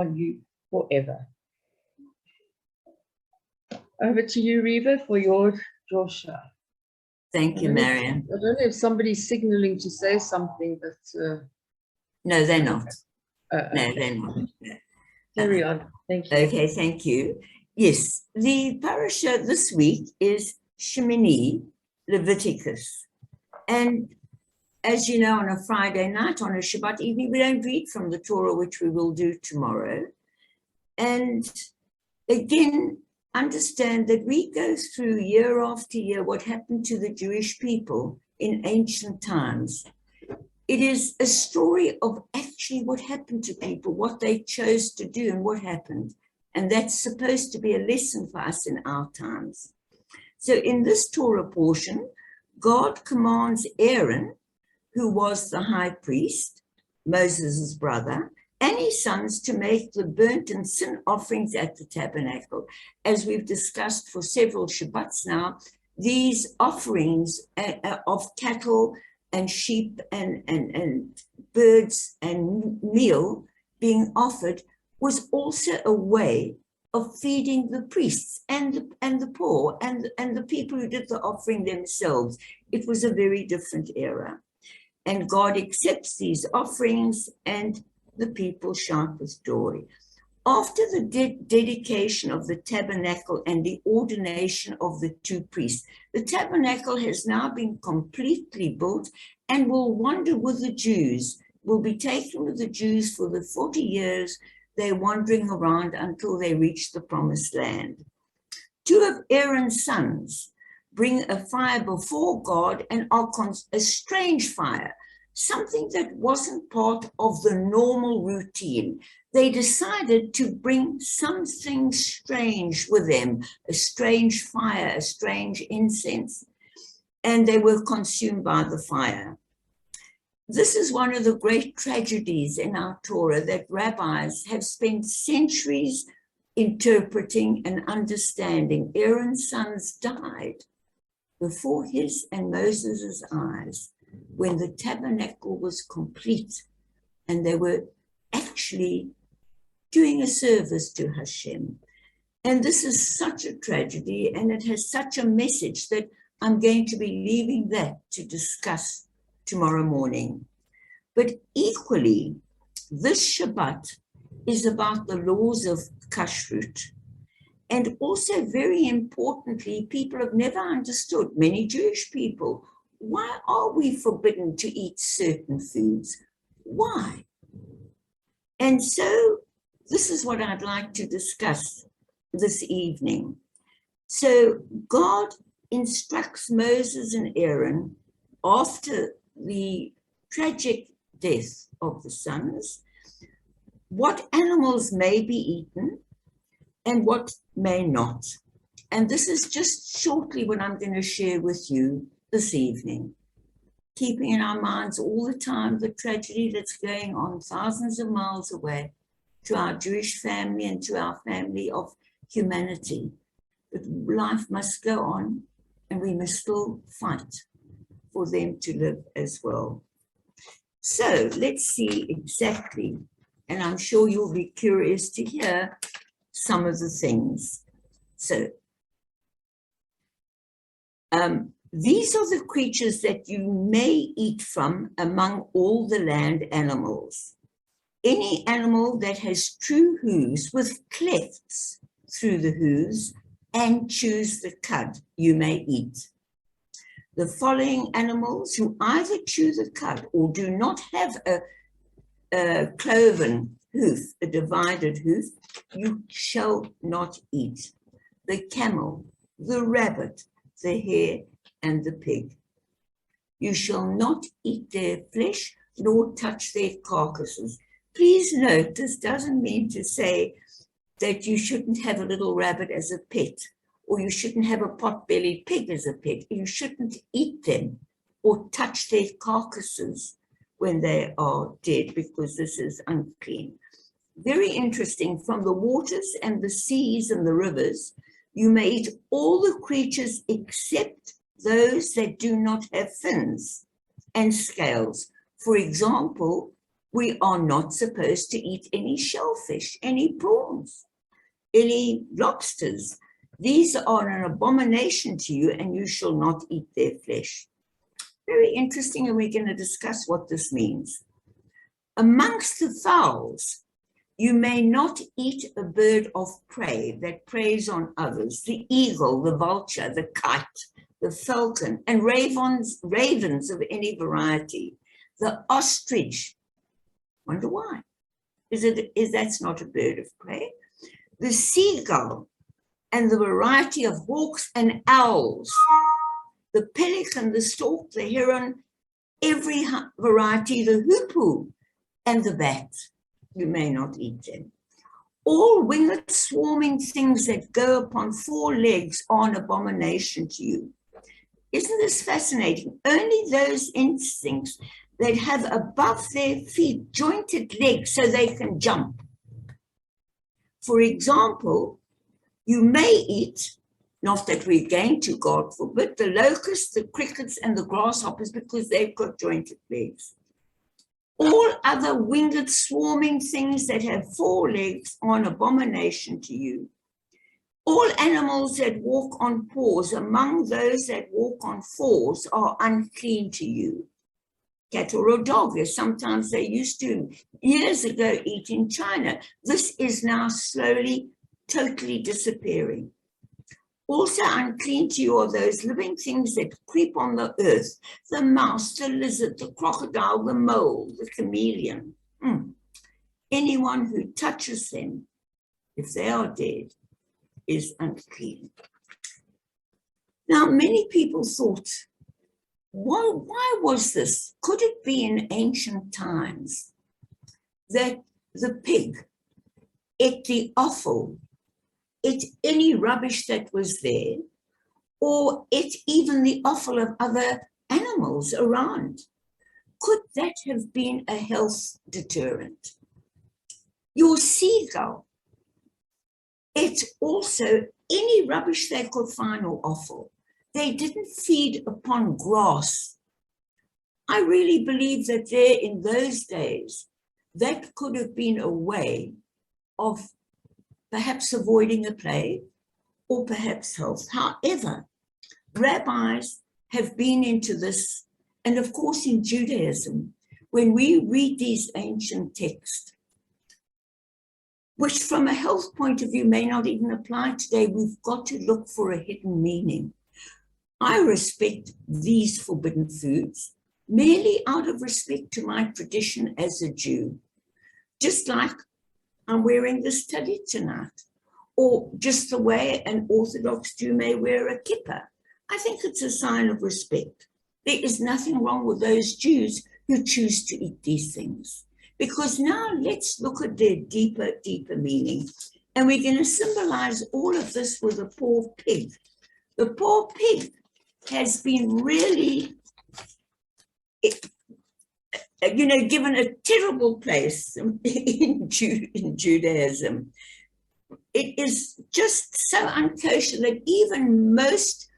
on you forever. Over to you, Reva, for your share. Thank you, Marion. I don't know if somebody's signaling to say something, but... no, they're not. No, they're not. Carry on. Thank you. Okay, thank you. Yes, the parasha this week is Shemini, Leviticus. And as you know, on a Friday night, on a Shabbat evening, we don't read from the Torah, which we will do tomorrow. And again, understand that we go through year after year what happened to the Jewish people in ancient times. It is a story of actually what happened to people, what they chose to do and what happened. And that's supposed to be a lesson for us in our times. So in this Torah portion, God commands Aaron, who was the high priest, Moses' brother, and his sons to make the burnt and sin offerings at the tabernacle. As we've discussed for several Shabbats now, these offerings of cattle and sheep and birds and meal being offered was also a way of feeding the priests and the poor and the people who did the offering themselves. It was a very different era. And God accepts these offerings and the people shout with joy. After the dedication of the tabernacle and the ordination of the two priests, the tabernacle has now been completely built and will wander with the Jews, will be taken with the Jews for the 40 years they're wandering around until they reach the promised land. Two of Aaron's sons bring a fire before God and a strange fire, something that wasn't part of the normal routine. They decided to bring something strange with them, a strange fire, a strange incense, and they were consumed by the fire. This is one of the great tragedies in our Torah that rabbis have spent centuries interpreting and understanding. Aaron's sons died before his and Moses' eyes when the tabernacle was complete and they were actually doing a service to Hashem. And this is such a tragedy, and it has such a message that I'm going to be leaving that to discuss tomorrow morning. But equally, this Shabbat is about the laws of kashrut. And also, very importantly, people have never understood, many Jewish people, why are we forbidden to eat certain foods? Why? And so this is what I'd like to discuss this evening. So God instructs Moses and Aaron after the tragic death of the sons, what animals may be eaten and what may not. And this is just shortly what I'm going to share with you this evening, keeping in our minds all the time the tragedy that's going on thousands of miles away to our Jewish family and to our family of humanity. But life must go on, and we must still fight for them to live as well. So let's see exactly, and I'm sure you'll be curious to hear some of the things. So these are the creatures that you may eat from among all the land animals. Any animal that has true hooves with clefts through the hooves and chews the cud you may eat. The following animals who either chew the cud or do not have a cloven hoof, a divided hoof, you shall not eat. The camel, the rabbit, the hare, and the pig. You shall not eat their flesh nor touch their carcasses. Please note, this doesn't mean to say that you shouldn't have a little rabbit as a pet, or you shouldn't have a pot-bellied pig as a pet. You shouldn't eat them or touch their carcasses when they are dead, because this is unclean. Very interesting, from the waters and the seas and the rivers, you may eat all the creatures except those that do not have fins and scales. For example, We are not supposed to eat any shellfish, any prawns, any lobsters. These are an abomination to you, and you shall not eat their flesh. Very interesting, and we're going to discuss what this means. Amongst the fowls, you may not eat a bird of prey that preys on others, the eagle, the vulture, the kite, the falcon, and ravens of any variety, the ostrich. Wonder why? Is that's not a bird of prey? The seagull and the variety of hawks and owls, the pelican, the stork, the heron, every variety, the hoopoe and the bat. You may not eat them. All winged swarming things that go upon 4 legs are an abomination to you. Isn't this fascinating? Only those instincts that have above their feet jointed legs so they can jump. For example, you may eat, not that we're going to, God forbid, the locusts, the crickets, and the grasshoppers because they've got jointed legs. All other winged swarming things that have 4 legs are an abomination to you. All animals that walk on paws among those that walk on 4s are unclean to you. Cat or a dog, as sometimes they used to years ago eat in China. This is now slowly, totally disappearing. Also unclean to you are those living things that creep on the earth, the mouse, the lizard, the crocodile, the mole, the chameleon. Anyone who touches them, if they are dead, is unclean. Now, many people thought, why was this? Could it be in ancient times that the pig ate the offal, ate any rubbish that was there, or ate even the offal of other animals around? Could that have been a health deterrent? Your seagull ate also any rubbish they could find or offal. They didn't feed upon grass. I really believe that there in those days, that could have been a way of perhaps avoiding a plague or perhaps health. However, rabbis have been into this, and of course in Judaism, when we read these ancient texts, which from a health point of view may not even apply today, we've got to look for a hidden meaning. I respect these forbidden foods merely out of respect to my tradition as a Jew, just like I'm wearing this talit tonight, or just the way an Orthodox Jew may wear a kippah. I think it's a sign of respect. There is nothing wrong with those Jews who choose to eat these things, because now let's look at their deeper meaning. And we're going to symbolize all of this with a poor pig. The poor pig has been really, given a terrible place in Judaism. It is just so unkosher that even most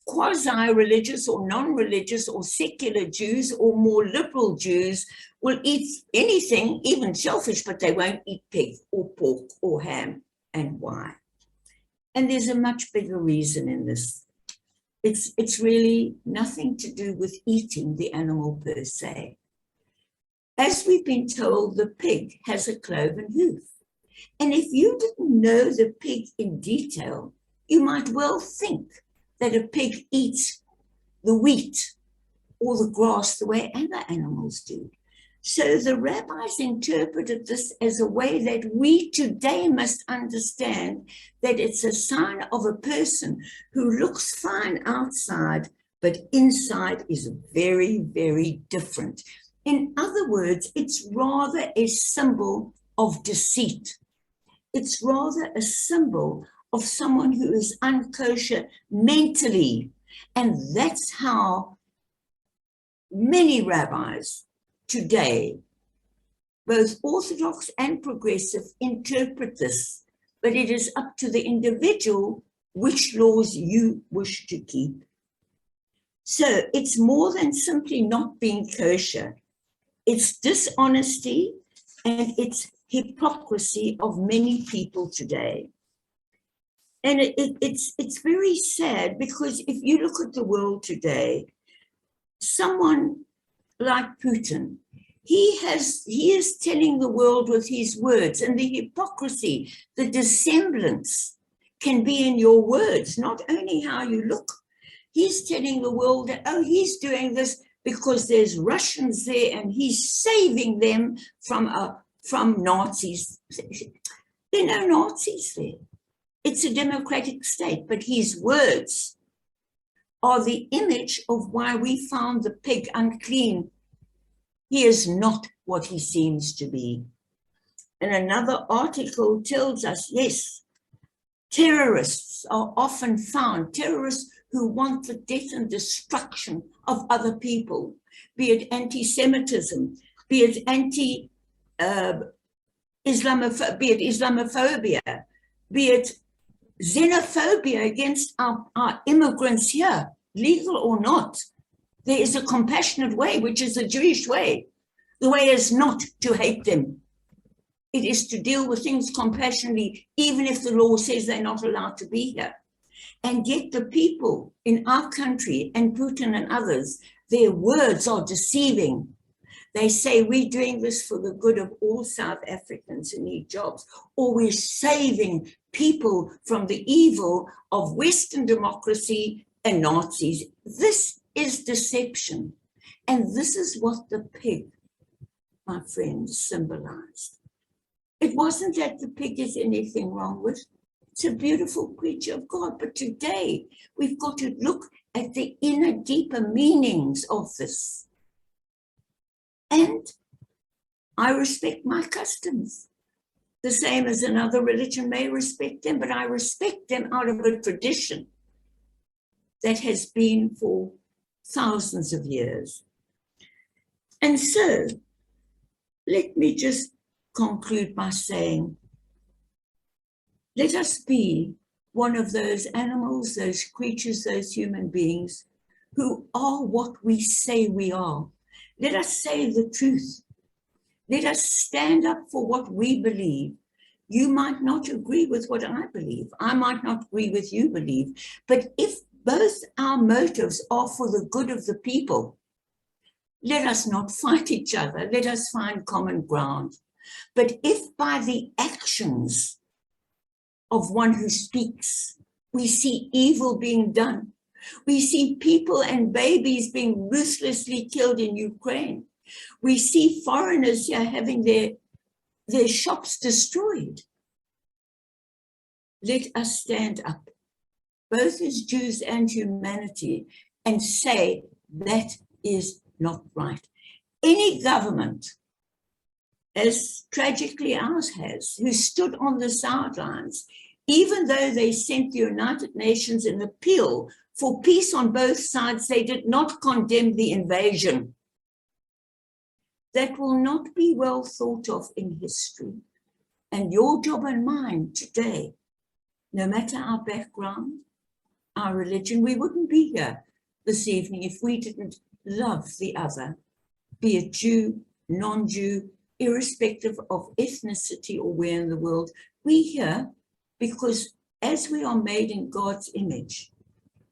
quasi-religious or non-religious or secular Jews or more liberal Jews will eat anything, even shellfish, but they won't eat pig or pork or ham. And why? And there's a much bigger reason in this. It's really nothing to do with eating the animal per se. As we've been told, the pig has a cloven hoof. And if you didn't know the pig in detail, you might well think that a pig eats the wheat or the grass the way other animals do. So the rabbis interpreted this as a way that we today must understand that it's a sign of a person who looks fine outside, but inside is very, very different. In other words, it's rather a symbol of deceit. It's rather a symbol of someone who is unkosher mentally. And that's how many rabbis today, both Orthodox and progressive, interpret this, but it is up to the individual which laws you wish to keep. So it's more than simply not being kosher. it's dishonesty, and it's hypocrisy of many people today. And it's very sad, because if you look at the world today, someone like Putin, he is telling the world with his words, and the hypocrisy, the dissemblance can be in your words, not only how you look. He's telling the world that, oh, he's doing this because there's Russians there and he's saving them from Nazis. There are no Nazis there. It's a democratic state, but his words are the image of why we found the pig unclean. He is not what he seems to be. And another article tells us, yes, terrorists are often found, terrorists who want the death and destruction of other people, be it anti-Semitism, be it Islamophobia, be it xenophobia against our immigrants here, legal or not. There is a compassionate way, which is the Jewish way. The way is not to hate them. It is to deal with things compassionately, even if the law says they're not allowed to be here. And yet the people in our country, and Putin and others, their words are deceiving. They say we're doing this for the good of all South Africans who need jobs, or we're saving people from the evil of Western democracy and Nazis. This is deception. And this is what the pig, my friends, symbolized. It wasn't that the pig is anything wrong with. It's a beautiful creature of God. But today we've got to look at the inner, deeper meanings of this. And I respect my customs, the same as another religion may respect them, but I respect them out of a tradition that has been for thousands of years. And so, let me just conclude by saying, let us be one of those animals, those creatures, those human beings who are what we say we are. Let us say the truth. Let us stand up for what we believe. You might not agree with what I believe. I might not agree with you believe. But if both our motives are for the good of the people, let us not fight each other. Let us find common ground. But if by the actions of one who speaks, we see evil being done, we see people and babies being ruthlessly killed in Ukraine, we see foreigners here having their shops destroyed, let us stand up, both as Jews and humanity, and say that is not right. Any government, as tragically ours has, who stood on the sidelines, even though they sent the United Nations an appeal for peace on both sides, they did not condemn the invasion. That will not be well thought of in history. And your job and mine today, no matter our background, our religion, we wouldn't be here this evening if we didn't love the other, be it Jew, non-Jew, irrespective of ethnicity or where in the world. We here because as we are made in God's image,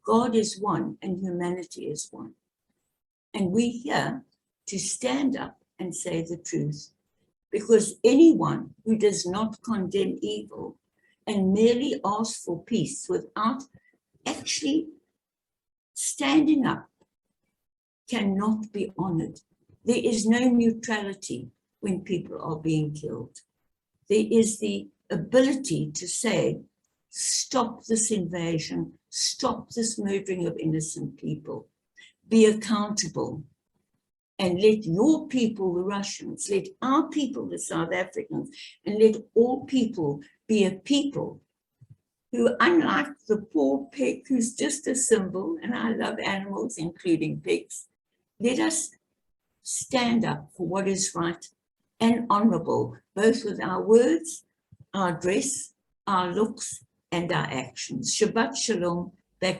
God is one and humanity is one. And we here to stand up and say the truth, because anyone who does not condemn evil and merely asks for peace without actually standing up cannot be honored. There is no neutrality when people are being killed. There is the ability to say, stop this invasion, stop this murdering of innocent people, be accountable, and let your people, the Russians, let our people, the South Africans, and let all people be a people who, unlike the poor pig who's just a symbol, and I love animals, including pigs, let us stand up for what is right and honorable, both with our words, our dress, our looks, and our actions. Shabbat Shalom. Back